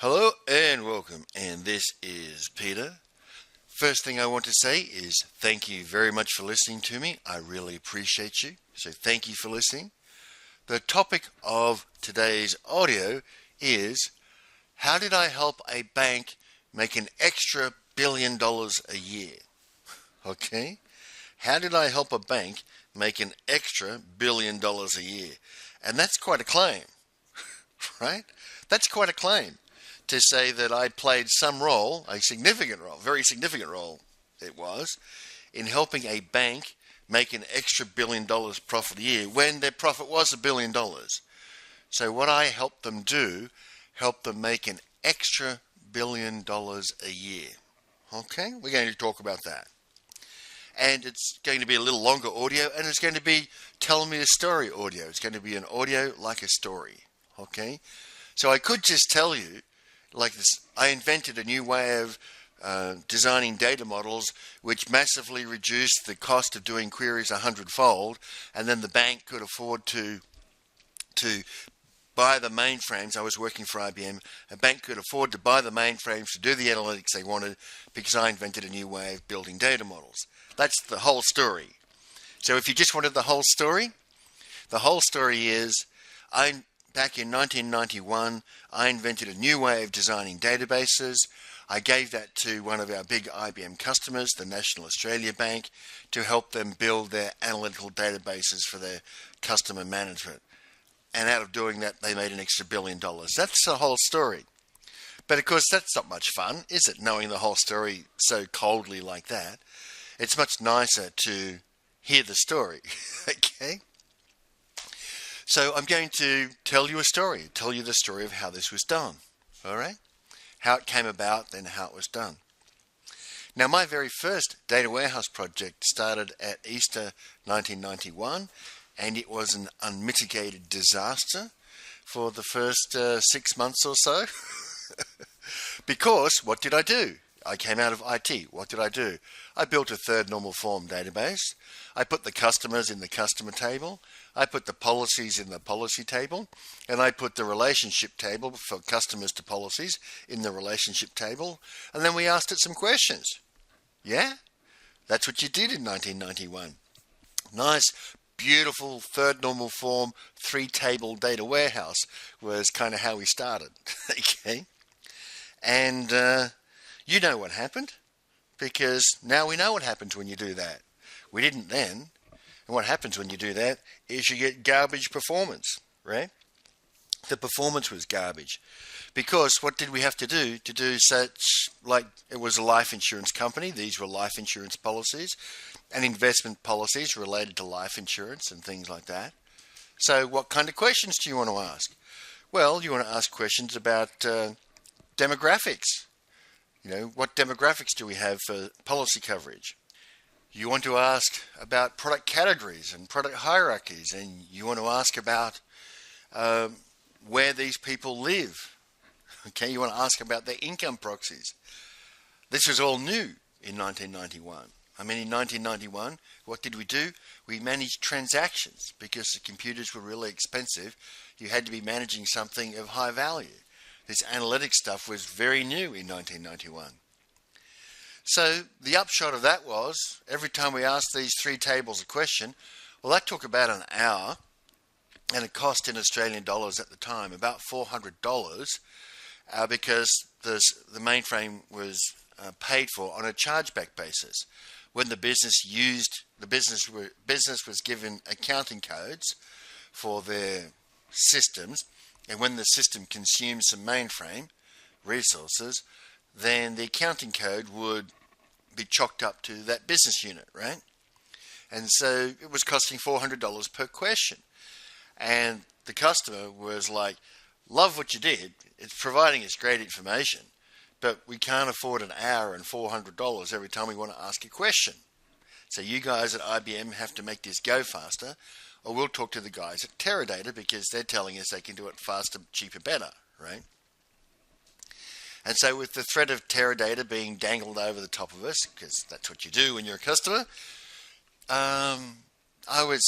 Hello and welcome, and this is Peter. First thing I want to say is thank you very much for listening to me. I really appreciate you, so thank you for listening. The topic of today's audio is how did I help a bank make an extra $1 billion a year? Okay? How did I help a bank make an extra $1 billion a year? And that's quite a claim, right? That's quite a claim. To say that I played some role, a significant role, very significant role it was, in helping a bank make an extra $1 billion profit a year when their profit was $1 billion. So what I helped them do, helped them make an extra $1 billion a year. Okay, we're going to talk about that. And it's going to be a little longer audio, and it's going to be telling me a story audio. It's going to be an audio like a story. Okay, so I could just tell you, like this, I invented a new way of designing data models which massively reduced the cost of doing queries 100-fold, and then the bank could afford to buy the mainframes. I was working for IBM. A bank could afford to buy the mainframes to do the analytics they wanted because I invented a new way of building data models. That's the whole story. So if you just wanted the whole story is back in 1991, I invented a new way of designing databases. I gave that to one of our big IBM customers, the National Australia Bank, to help them build their analytical databases for their customer management. And out of doing that, they made an extra $1 billion. That's the whole story. But of course, that's not much fun, is it, knowing the whole story so coldly like that? It's much nicer to hear the story, okay? So I'm going to tell you a story, tell you the story of how this was done, all right? How it came about, then how it was done. Now, my very first data warehouse project started at Easter 1991, and it was an unmitigated disaster for the first 6 months or so. Because what did I do? I came out of IT. What did I do? I built a third normal form database. I put the customers in the customer table. I put the policies in the policy table. And I put the relationship table for customers to policies in the relationship table. And then we asked it some questions. Yeah? That's what you did in 1991. Nice, beautiful third normal form 3-table data warehouse was kind of how we started. Okay? And you know what happened, because now we know what happens when you do that. We didn't then. And what happens when you do that is you get garbage performance, right? The performance was garbage. Because what did we have to do such, like it was a life insurance company, these were life insurance policies, and investment policies related to life insurance and things like that. So what kind of questions do you want to ask? Well, you want to ask questions about demographics. You know, what demographics do we have for policy coverage? You want to ask about product categories and product hierarchies, and you want to ask about where these people live. Okay, you want to ask about their income proxies. This was all new in 1991. I mean, in 1991, what did we do? We managed transactions because the computers were really expensive. You had to be managing something of high value. This analytics stuff was very new in 1991. So the upshot of that was, every time we asked these 3 tables a question, well, that took about an hour, and it cost in Australian dollars at the time about $400, because the mainframe was paid for on a chargeback basis. When the business was given accounting codes for their systems, and when the system consumed some mainframe resources, then the accounting code would be chalked up to that business unit, right? And so it was costing $400 per question. And the customer was like, love what you did. It's providing us great information, but we can't afford an hour and $400 every time we want to ask a question. So you guys at IBM have to make this go faster, or we'll talk to the guys at Teradata because they're telling us they can do it faster, cheaper, better, right? And so with the threat of Teradata being dangled over the top of us, because that's what you do when you're a customer, I was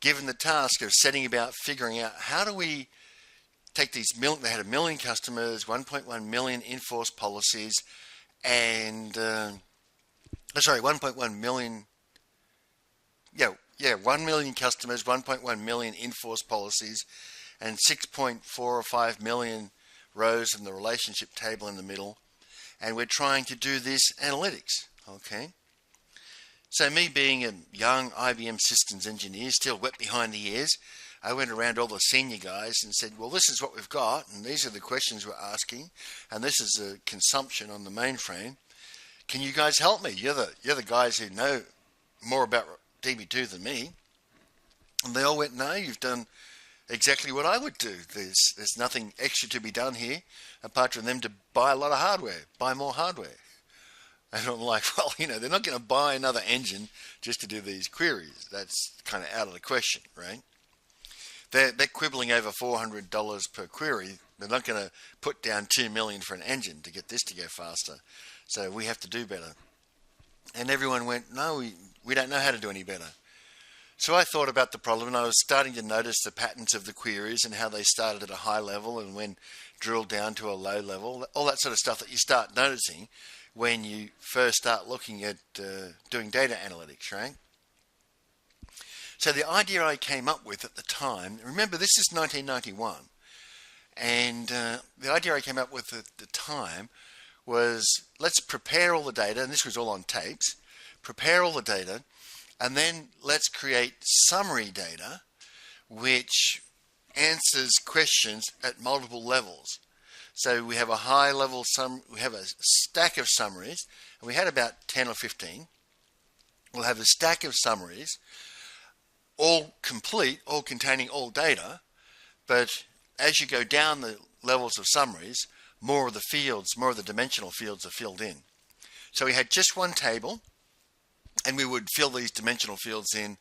given the task of setting about figuring out how do we take these they had 1 million customers, 1.1 million enforced policies, and 1.1 million. Yeah, 1 million customers, 1.1 million enforced policies, and 6.4 or 5 million rows in the relationship table in the middle. And we're trying to do this analytics, okay? So me being a young IBM systems engineer, still wet behind the ears, I went around all the senior guys and said, well, this is what we've got, and these are the questions we're asking, and this is the consumption on the mainframe. Can you guys help me? You're the guys who know more about DB2 than me. And they all went, no, you've done exactly what I would do. There's nothing extra to be done here apart from them to buy a lot of hardware, buy more hardware. And I'm like, well, they're not going to buy another engine just to do these queries. That's kind of out of the question, right? They're quibbling over $400 per query. They're not going to put down $2 million for an engine to get this to go faster. So we have to do better. And everyone went, no, we don't know how to do any better. So I thought about the problem, and I was starting to notice the patterns of the queries and how they started at a high level and when drilled down to a low level, all that sort of stuff that you start noticing when you first start looking at doing data analytics, right? So the idea I came up with at the time, remember this is 1991, and the idea I came up with at the time was let's prepare all the data, and this was all on tapes, prepare all the data, and then let's create summary data which answers questions at multiple levels. So we have a high level we have a stack of summaries, and we had about 10 or 15. We'll have a stack of summaries, all complete, all containing all data, but as you go down the levels of summaries, more of the fields, more of the dimensional fields are filled in. So we had just one table, and we would fill these dimensional fields in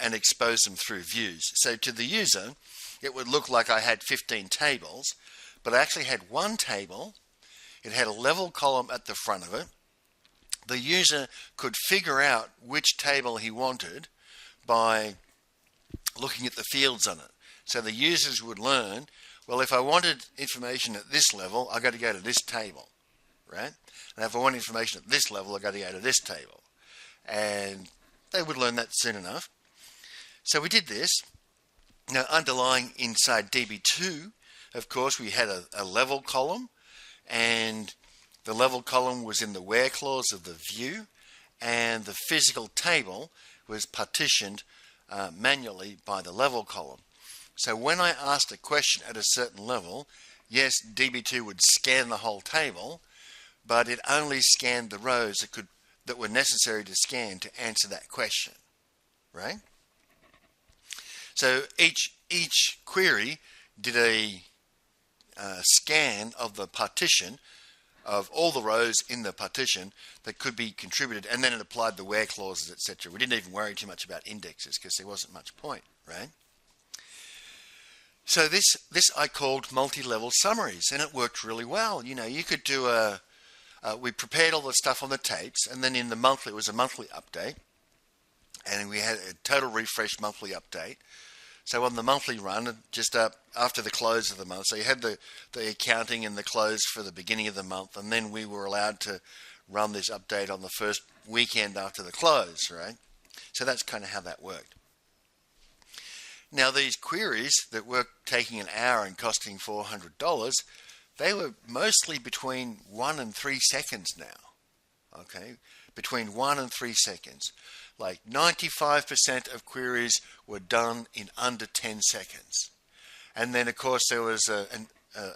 and expose them through views. So to the user, it would look like I had 15 tables, but I actually had one table. It had a level column at the front of it. The user could figure out which table he wanted by looking at the fields on it. So the users would learn, well, if I wanted information at this level, I got to go to this table, right? And if I want information at this level, I got to go to this table. And they would learn that soon enough. So we did this. Now, underlying inside DB2, of course, we had a level column, and the level column was in the where clause of the view, and the physical table was partitioned manually by the level column. So when I asked a question at a certain level, yes, DB2 would scan the whole table, but it only scanned the rows that were necessary to scan to answer that question, right? So each query did a scan of the partition of all the rows in the partition that could be contributed, and then it applied the where clauses, etc. We didn't even worry too much about indexes because there wasn't much point, right? So this I called multi-level summaries, and it worked really well. You could do we prepared all the stuff on the tapes, and then in the monthly, it was a monthly update, and we had a total refresh monthly update. So on the monthly run, just after the close of the month, so you had the accounting and the close for the beginning of the month, and then we were allowed to run this update on the first weekend after the close, right? So that's kind of how that worked. Now these queries that were taking an hour and costing $400, they were mostly between 1 and 3 seconds now, okay? Between 1 and 3 seconds. Like 95% of queries were done in under 10 seconds. And then, of course, there was a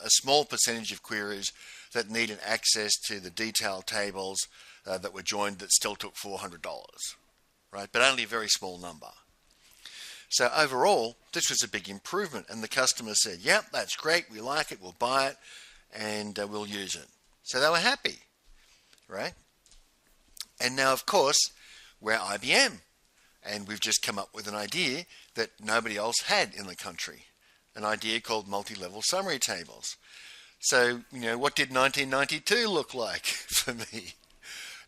small percentage of queries that needed access to the detail tables that were joined that still took $400, right? But only a very small number. So overall, this was a big improvement. And the customer said, yep, that's great. We like it. We'll buy it. And we'll use it. So they were happy, right? And now, of course, we're IBM, and we've just come up with an idea that nobody else had in the country, an idea called multi-level summary tables. So, what did 1992 look like for me?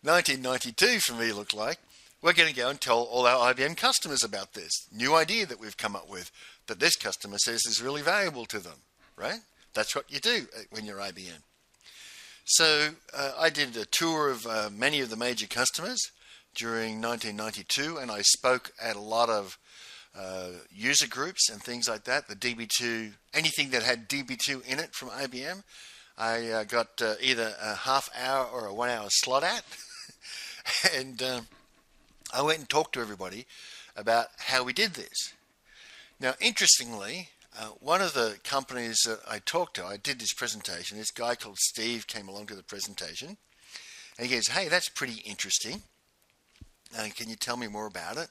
1992 for me looked like, we're going to go and tell all our IBM customers about this new idea that we've come up with, that this customer says is really valuable to them, right? That's what you do when you're IBM. So I did a tour of many of the major customers during 1992, and I spoke at a lot of user groups and things like that. The DB2, anything that had DB2 in it from IBM, I got either a half hour or a 1 hour slot at. And I went and talked to everybody about how we did this. Now, interestingly, one of the companies that I talked to, I did this presentation. This guy called Steve came along to the presentation, and he goes, "Hey, that's pretty interesting. Can you tell me more about it?"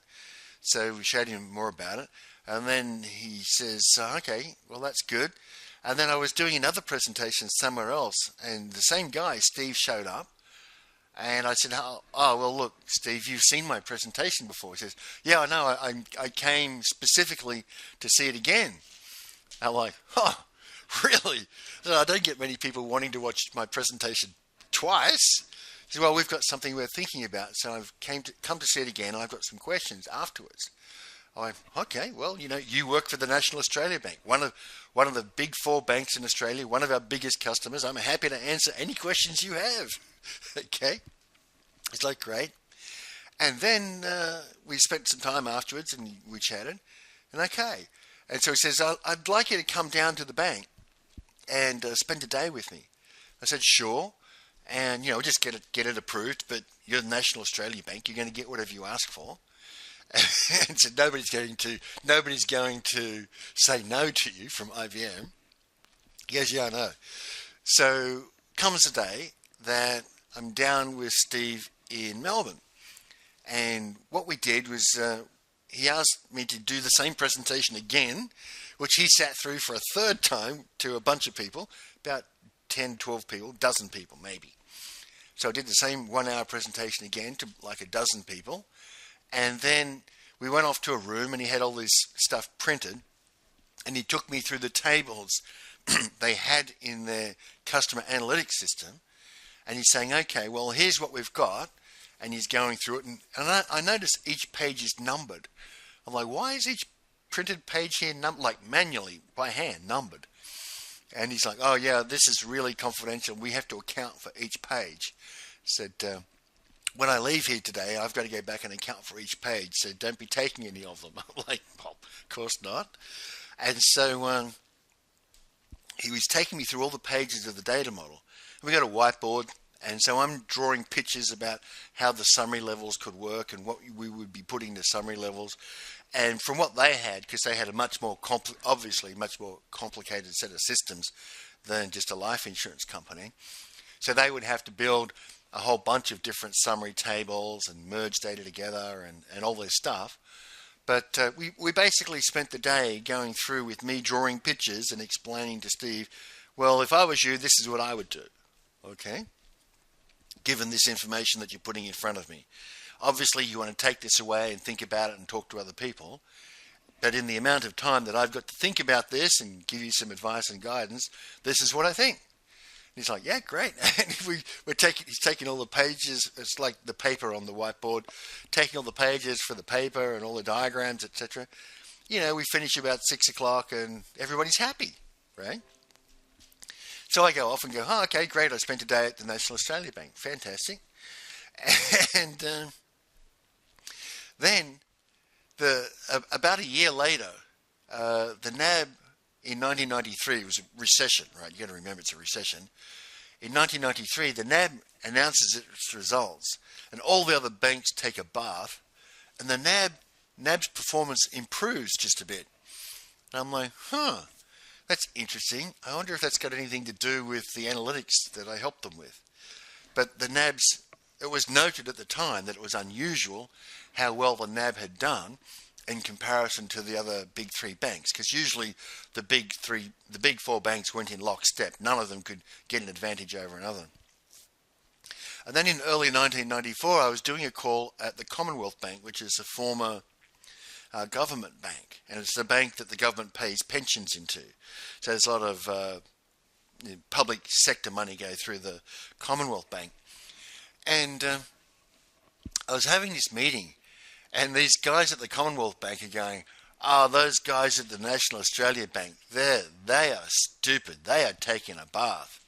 So we showed him more about it, and then he says, "Okay, well, that's good." And then I was doing another presentation somewhere else, and the same guy, Steve, showed up. And I said, oh, well, look, Steve, you've seen my presentation before. He says, "Yeah, I know. I came specifically to see it again." I'm like, "Oh, really?" So I don't get many people wanting to watch my presentation twice. He said, "Well, we've got something we're thinking about, so I've come to see it again. I've got some questions afterwards." I went, "Okay, well, you work for the National Australia Bank, one of the big four banks in Australia, one of our biggest customers. I'm happy to answer any questions you have." Okay. It's like, great. And then we spent some time afterwards and we chatted. And okay. And so he says, "I'd like you to come down to the bank and spend a day with me." I said, "Sure." And, just get it approved. But you're the National Australia Bank. You're going to get whatever you ask for. And so nobody's going to say no to you from IBM. He goes, "Yeah, I know." So comes the day that I'm down with Steve in Melbourne. And what we did was he asked me to do the same presentation again, which he sat through for a third time to a bunch of people, about 10, 12 people, dozen people maybe. So I did the same 1 hour presentation again to like a dozen people. And then we went off to a room and he had all this stuff printed. And he took me through the tables they had in their customer analytics system. And he's saying, "Okay, well, here's what we've got." And he's going through it. And I noticed each page is numbered. I'm like, why is each printed page here like manually, by hand, numbered? And he's like, "Oh, yeah, this is really confidential. We have to account for each page." He said, "When I leave here today, I've got to go back and account for each page. So don't be taking any of them." I'm like, "Well, of course not." And so he was taking me through all the pages of the data model. We got a whiteboard, and so I'm drawing pictures about how the summary levels could work and what we would be putting the summary levels. And from what they had, because they had a much more complicated set of systems than just a life insurance company, so they would have to build a whole bunch of different summary tables and merge data together and all this stuff. But we basically spent the day going through with me drawing pictures and explaining to Steve, "Well, if I was you, this is what I would do. Okay, given this information that you're putting in front of me. Obviously, you want to take this away and think about it and talk to other people. But in the amount of time that I've got to think about this and give you some advice and guidance, this is what I think." And he's like, "Yeah, great." And he's taking all the pages. It's like the paper on the whiteboard, taking all the pages for the paper and all the diagrams, etc. We finish about 6 o'clock and everybody's happy, right? So I go off and go, "Oh, okay, great. I spent a day at the National Australia Bank. Fantastic." And then about a year later, the NAB in 1993, it was a recession, right? You got to remember it's a recession. In 1993, the NAB announces its results, and all the other banks take a bath, and the NAB's performance improves just a bit. And I'm like, that's interesting. I wonder if that's got anything to do with the analytics that I helped them with. But it was noted at the time that it was unusual how well the NAB had done in comparison to the other big three banks, because usually the big four banks went in lockstep. None of them could get an advantage over another. And then in early 1994, I was doing a call at the Commonwealth Bank, which is a former government bank, and it's the bank that the government pays pensions into. So there's a lot of public sector money go through the Commonwealth Bank. And I was having this meeting, and these guys at the Commonwealth Bank are going, oh, those guys at the National Australia Bank, they are stupid. They are taking a bath.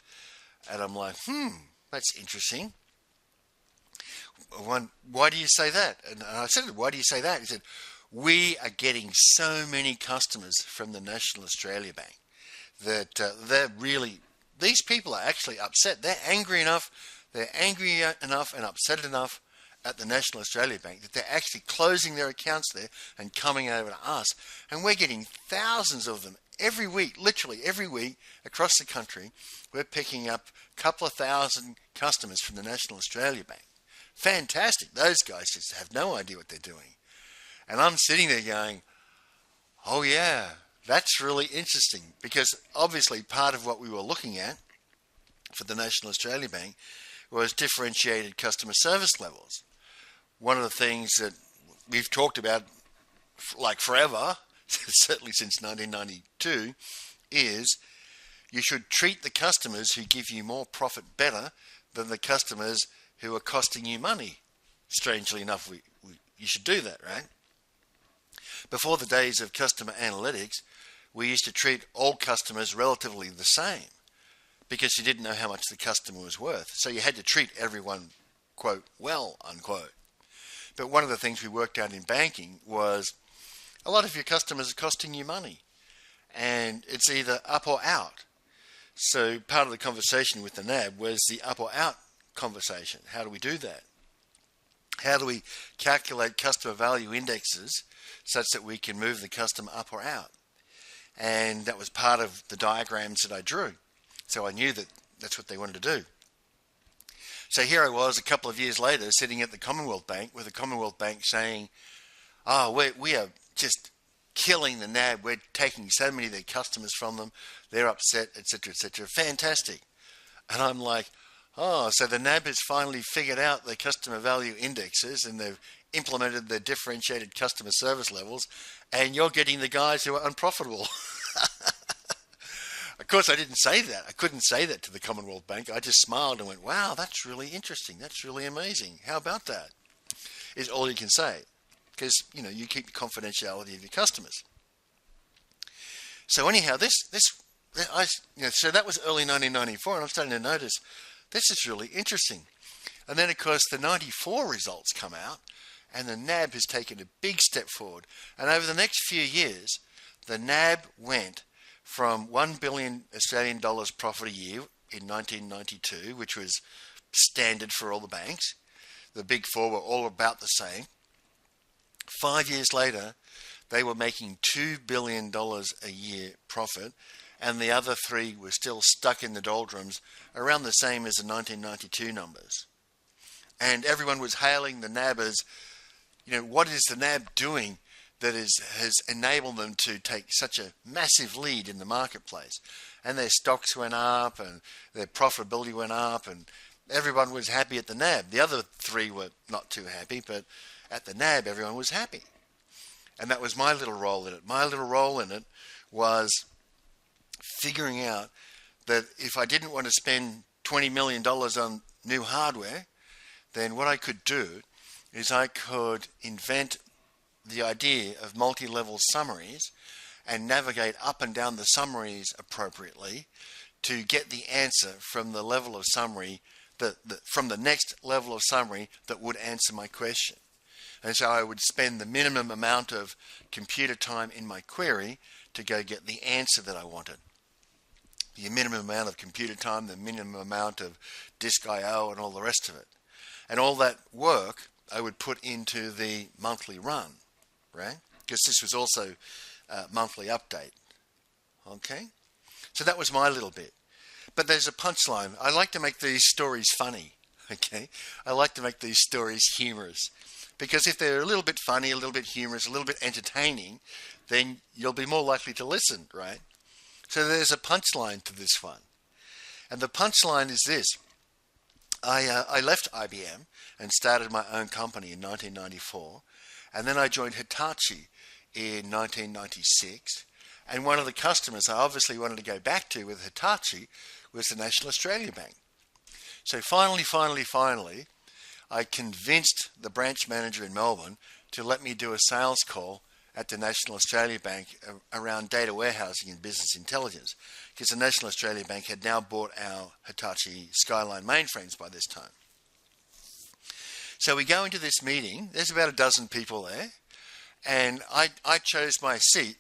And I'm like, that's interesting. Why do you say that? And I said, why do you say that? He said, we are getting so many customers from the National Australia Bank that these people are actually upset. They're angry enough and upset enough at the National Australia Bank that they're actually closing their accounts there and coming over to us. And we're getting thousands of them every week, literally every week across the country. We're picking up a couple of thousand customers from the National Australia Bank. Fantastic. Those guys just have no idea what they're doing. And I'm sitting there going, oh yeah, that's really interesting, because obviously part of what we were looking at for the National Australia Bank was differentiated customer service levels. One of the things that we've talked about like forever, certainly since 1992, is you should treat the customers who give you more profit better than the customers who are costing you money. Strangely enough, you should do that, right? Before the days of customer analytics, we used to treat all customers relatively the same because you didn't know how much the customer was worth. So you had to treat everyone, quote, well, unquote. But one of the things we worked out in banking was a lot of your customers are costing you money, and it's either up or out. So part of the conversation with the NAB was the up or out conversation. How do we do that? How do we calculate customer value indexes such that we can move the customer up or out? And that was part of the diagrams that I drew. So I knew that that's what they wanted to do. So here I was a couple of years later sitting at the Commonwealth Bank with the Commonwealth Bank saying, oh, we are just killing the NAB. We're taking so many of their customers from them. They're upset, etc., etc. Fantastic. And I'm like, oh, so the NAB has finally figured out the customer value indexes and they've implemented the differentiated customer service levels, and you're getting the guys who are unprofitable. Of course, I didn't say that. I couldn't say that to the Commonwealth Bank. I just smiled and went, wow, that's really interesting. That's really amazing. How about that? Is all you can say, because, you keep the confidentiality of your customers. So anyhow, so that was early 1994, and I'm starting to notice this is really interesting. And then, of course, the 94 results come out, and the NAB has taken a big step forward. And over the next few years, the NAB went from 1 billion Australian dollars profit a year in 1992, which was standard for all the banks. The big four were all about the same. 5 years later, they were making $2 billion a year profit, and the other three were still stuck in the doldrums, around the same as the 1992 numbers. And everyone was hailing the NAB as, what is the NAB doing that has enabled them to take such a massive lead in the marketplace? And their stocks went up and their profitability went up, and everyone was happy at the NAB. The other three were not too happy, but at the NAB everyone was happy. And that was my little role in it. My little role in it was figuring out that if I didn't want to spend $20 million on new hardware, then what I could do is I could invent the idea of multi-level summaries and navigate up and down the summaries appropriately to get the answer from the level of summary, from the next level of summary that would answer my question. And so I would spend the minimum amount of computer time in my query to go get the answer that I wanted. The minimum amount of computer time, the minimum amount of disk I/O, and all the rest of it. And all that work I would put into the monthly run, right? Because this was also a monthly update. Okay? So that was my little bit. But there's a punchline. I like to make these stories funny. Okay? I like to make these stories humorous. Because if they're a little bit funny, a little bit humorous, a little bit entertaining, then you'll be more likely to listen, right? So there's a punchline to this one. And the punchline is this. I left IBM and started my own company in 1994. And then I joined Hitachi in 1996. And one of the customers I obviously wanted to go back to with Hitachi was the National Australia Bank. So finally, I convinced the branch manager in Melbourne to let me do a sales call at the National Australia Bank around data warehousing and business intelligence, because the National Australia Bank had now bought our Hitachi Skyline mainframes by this time. So we go into this meeting. There's about a dozen people there, and I chose my seat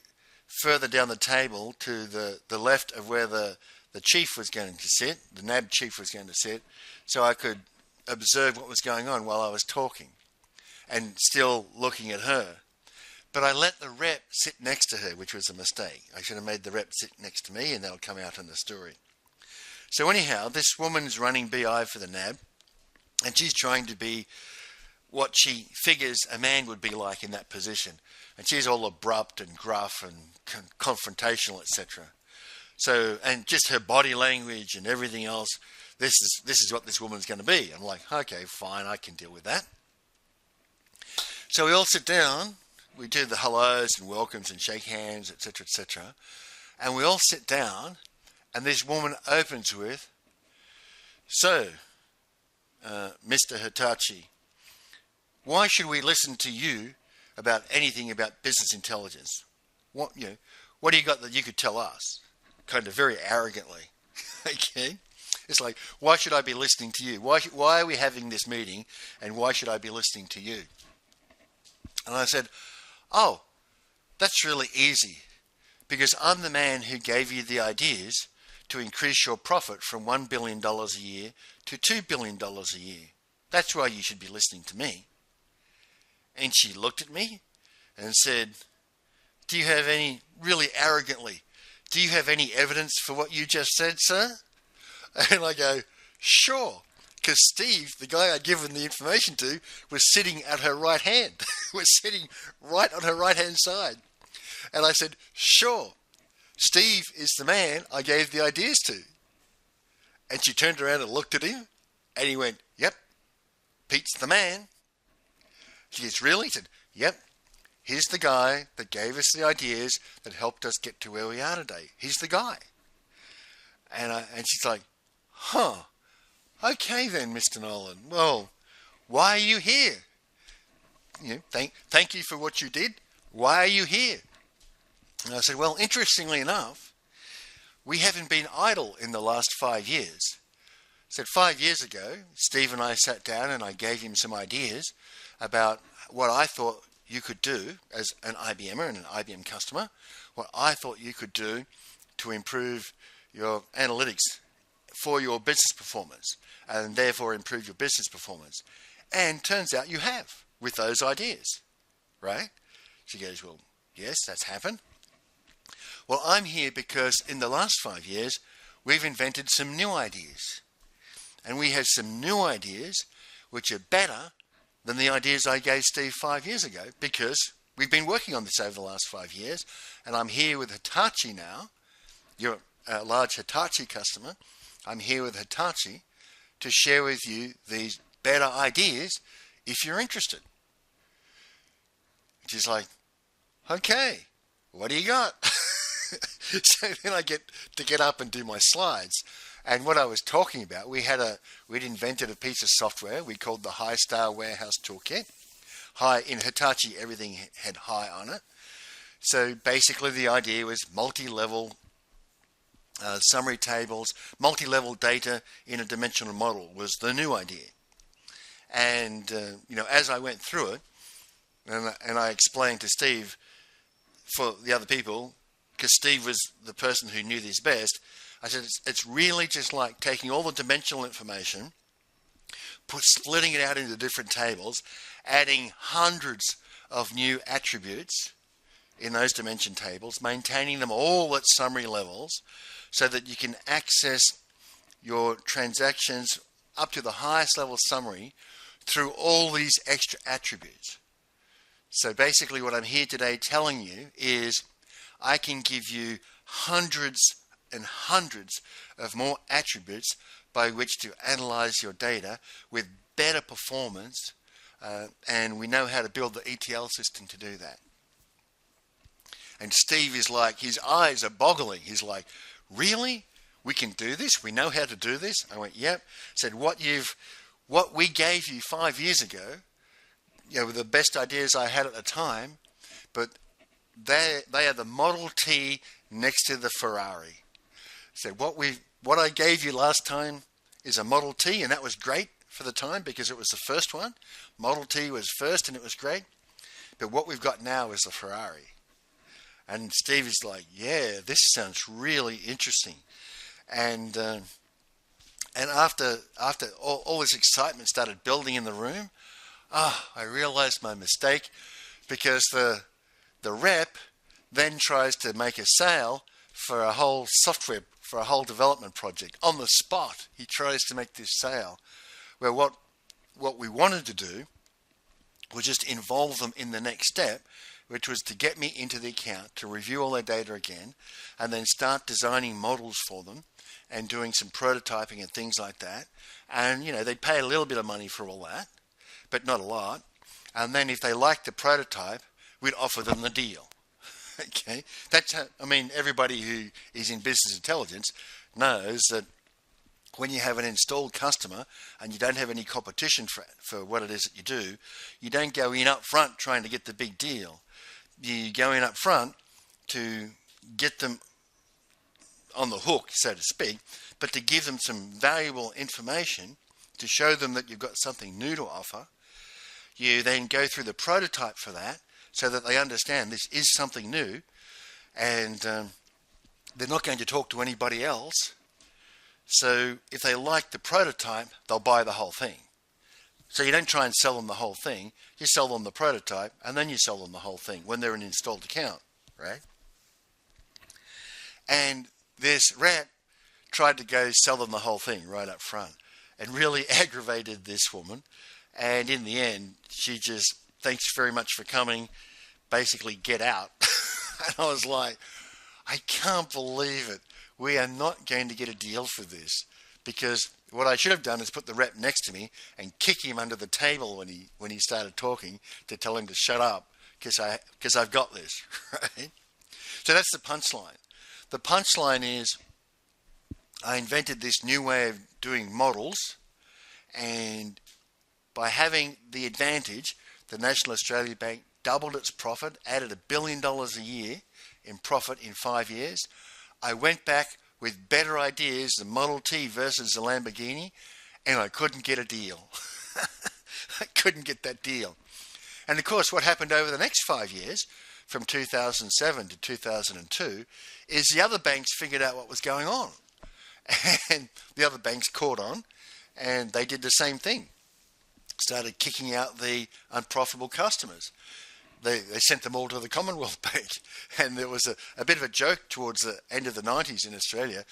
further down the table to the left of where the chief was going to sit, the NAB chief was going to sit, so I could observe what was going on while I was talking and still looking at her. But I let the rep sit next to her, which was a mistake. I should have made the rep sit next to me, and that'll come out in the story. So anyhow, this woman's running BI for the NAB, and she's trying to be what she figures a man would be like in that position. And she's all abrupt and gruff and confrontational, etc. So, and just her body language and everything else, this is what this woman's going to be. I'm like, okay, fine, I can deal with that. So we all sit down, we do the hellos and welcomes and shake hands, etc., etc. And we all sit down, and this woman opens with, so, Mr. Hitachi, why should we listen to you about anything about business intelligence? What do you got that you could tell us? Kind of very arrogantly. Okay? It's like, why should I be listening to you? Why are we having this meeting, and why should I be listening to you? And I said, oh, that's really easy, because I'm the man who gave you the ideas to increase your profit from $1 billion a year to $2 billion a year. That's why you should be listening to me. And she looked at me and said, do you have any, really arrogantly, do you have any evidence for what you just said, sir? And I go, sure, because Steve, the guy I'd given the information to, was sitting at her right hand, was sitting right on her right-hand side. And I said, sure, Steve is the man I gave the ideas to. And she turned around and looked at him, and he went, yep, Pete's the man. She goes, really? He said, yep, he's the guy that gave us the ideas that helped us get to where we are today. He's the guy. And she's like, huh, okay then, Mr. Nolan. Well, why are you here? Thank you for what you did. Why are you here? And I said, well, interestingly enough, we haven't been idle in the last 5 years. I said 5 years ago, Steve and I sat down and I gave him some ideas about what I thought you could do as an IBMer and an IBM customer, what I thought you could do to improve your analytics for your business performance and therefore improve your business performance. And turns out you have with those ideas, right? She goes, well, yes, that's happened. Well, I'm here because in the last 5 years, we've invented some new ideas. And we have some new ideas which are better than the ideas I gave Steve 5 years ago, because we've been working on this over the last 5 years, and I'm here with Hitachi now. You're a large Hitachi customer. I'm here with Hitachi to share with you these better ideas if you're interested. She's like, okay, what do you got? So then I get to get up and do my slides. And what I was talking about, we'd invented a piece of software we called the High Star Warehouse Toolkit. In Hitachi, everything had high on it. So basically the idea was multi-level summary tables, multi-level data in a dimensional model was the new idea. And, as I went through it, and I explained to Steve, for the other people, because Steve was the person who knew this best, I said, it's really just like taking all the dimensional information, splitting it out into different tables, adding hundreds of new attributes in those dimension tables, maintaining them all at summary levels so that you can access your transactions up to the highest level summary through all these extra attributes. So basically what I'm here today telling you is I can give you hundreds and hundreds of more attributes by which to analyze your data with better performance, and we know how to build the ETL system to do that. And Steve is like, his eyes are boggling. He's like, really? We can do this? We know how to do this? I went, yep. I said, what we gave you 5 years ago, were the best ideas I had at the time, but they are the Model T next to the Ferrari. So what I gave you last time is a Model T, and that was great for the time because it was the first one. Model T was first, and it was great. But what we've got now is a Ferrari. And Steve is like, yeah, this sounds really interesting. And after all this excitement started building in the room, I realized my mistake, because the rep then tries to make a sale for a whole software, for a whole development project. On the spot, he tries to make this sale. Where what we wanted to do was just involve them in the next step, which was to get me into the account, to review all their data again, and then start designing models for them and doing some prototyping and things like that. And, they'd pay a little bit of money for all that, but not a lot. And then if they liked the prototype, we'd offer them the deal. Okay? That's how, everybody who is in business intelligence knows that when you have an installed customer and you don't have any competition for what it is that you do, you don't go in up front trying to get the big deal. You go in up front to get them on the hook, so to speak, but to give them some valuable information, to show them that you've got something new to offer. You then go through the prototype for that so that they understand this is something new, and they're not going to talk to anybody else. So if they like the prototype, they'll buy the whole thing. So you don't try and sell them the whole thing. You sell them the prototype, and then you sell them the whole thing when they're an installed account, right? And this rep tried to go sell them the whole thing right up front and really aggravated this woman. And in the end, she just, thanks very much for coming, basically get out. And I was like, I can't believe it. We are not going to get a deal for this, because what I should have done is put the rep next to me and kick him under the table when he started talking, to tell him to shut up, because I've got this, right? So that's the punchline. The punchline is I invented this new way of doing models, and by having the advantage, the National Australia Bank doubled its profit, added $1 billion a year in profit in 5 years. I went back with better ideas, the Model T versus the Lamborghini, and I couldn't get a deal. I couldn't get that deal. And of course, what happened over the next 5 years, from 2007 to 2002, is the other banks figured out what was going on. And the other banks caught on, and they did the same thing. Started kicking out the unprofitable customers. They sent them all to the Commonwealth Bank. And there was a bit of a joke towards the end of the 90s in Australia,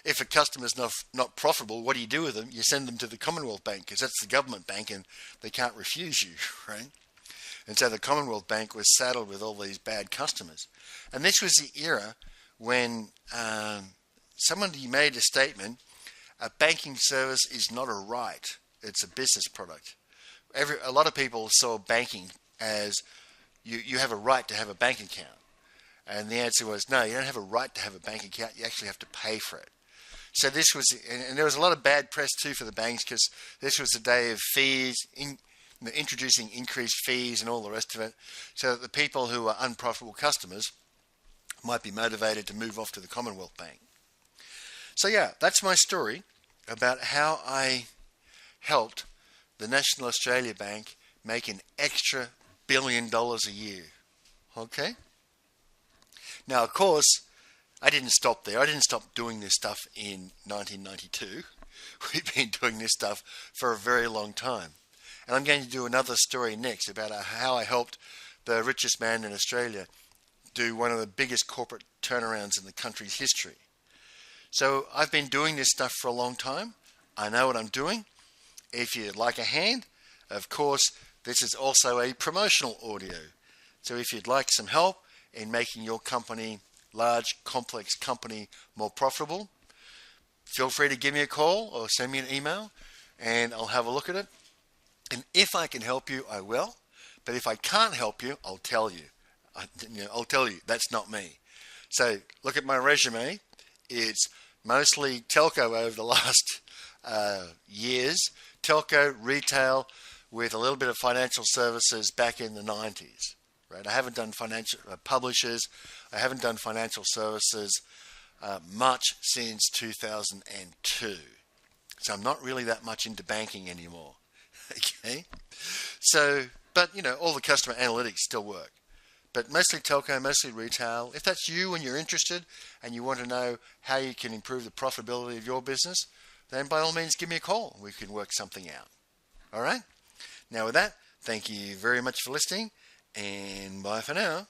if a customer's not profitable, what do you do with them? You send them to the Commonwealth Bank, because that's the government bank and they can't refuse you, right? And so the Commonwealth Bank was saddled with all these bad customers. And this was the era when somebody made a statement, a banking service is not a right, it's a business product. A lot of people saw banking as you have a right to have a bank account. And the answer was, no, you don't have a right to have a bank account, you actually have to pay for it. So this was, and there was a lot of bad press too for the banks, because this was the day of fees, introducing increased fees and all the rest of it, so that the people who were unprofitable customers might be motivated to move off to the Commonwealth Bank. So yeah, that's my story about how I helped the National Australia Bank make an extra $1 billion a year. Okay? Now, of course, I didn't stop there. I didn't stop doing this stuff in 1992. We've been doing this stuff for a very long time. And I'm going to do another story next about how I helped the richest man in Australia do one of the biggest corporate turnarounds in the country's history. So I've been doing this stuff for a long time. I know what I'm doing. If you'd like a hand, of course, this is also a promotional audio. So if you'd like some help in making your company, large, complex company, more profitable, feel free to give me a call or send me an email, and I'll have a look at it. And if I can help you, I will. But if I can't help you, I'll tell you. I'll tell you, that's not me. So look at my resume. It's mostly telco over the last years. Telco, retail, with a little bit of financial services back in the 90s. right? I haven't done financial publishers. I haven't done financial services much since 2002. So I'm not really that much into banking anymore. Okay. So, but all the customer analytics still work. But mostly telco, mostly retail. If that's you and you're interested and you want to know how you can improve the profitability of your business, then by all means give me a call. We can work something out. All right? Now with that, thank you very much for listening, and bye for now.